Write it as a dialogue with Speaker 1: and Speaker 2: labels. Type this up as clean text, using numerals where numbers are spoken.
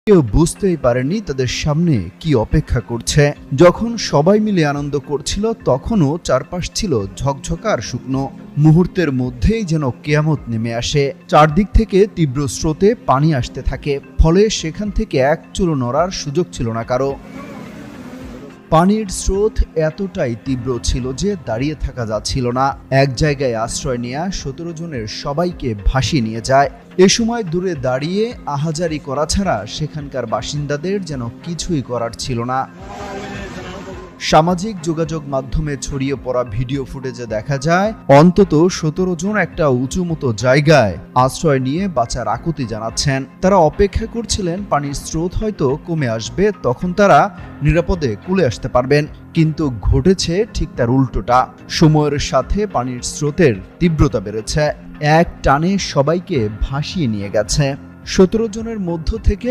Speaker 1: কেউ বুঝতেই পারেনি তাদের সামনে কি অপেক্ষা করছে। যখন সবাই মিলে আনন্দ করছিল তখনও চারপাশ ছিল ঝকঝকা আর শুকনো। মুহূর্তের মধ্যেই যেন কিয়ামত নেমে আসে। চারদিক থেকে তীব্র স্রোতে পানি আসতে থাকে, ফলে সেখান থেকে এক চুলো নড়ার সুযোগ ছিল না কারো। পানির স্রোত এতটাই তীব্র ছিল যে দাঁড়িয়ে থাকা যাচ্ছিল না। এক জায়গায় আশ্রয় নেয়া 17 জনের সবাইকে ভাসিয়ে নিয়ে যায়। এ সময় দূরে দাঁড়িয়ে আহাজারি করা ছাড়া সেখানকার বাসিন্দাদের যেন কিছুই করার ছিল না। সামাজিক যোগাযোগ মাধ্যমে ছড়িয়ে পড়া ভিডিও ফুটেজে দেখা যায় অন্তত 17 জন একটা উঁচু মতো জায়গায় আশ্রয় নিয়ে বাঁচার আকুতি জানাচ্ছেন। তারা অপেক্ষা করছিলেন পানির স্রোত হয়তো কমে আসবে, তখন তারা নিরাপদে কুলে আসতে পারবেন। কিন্তু ঘটেছে ঠিক তার উল্টোটা। সময়ের সাথে পানির স্রোতের তীব্রতা বেড়েছে, এক টানে সবাইকে ভাসিয়ে নিয়ে গেছে। 17 জনের মধ্য থেকে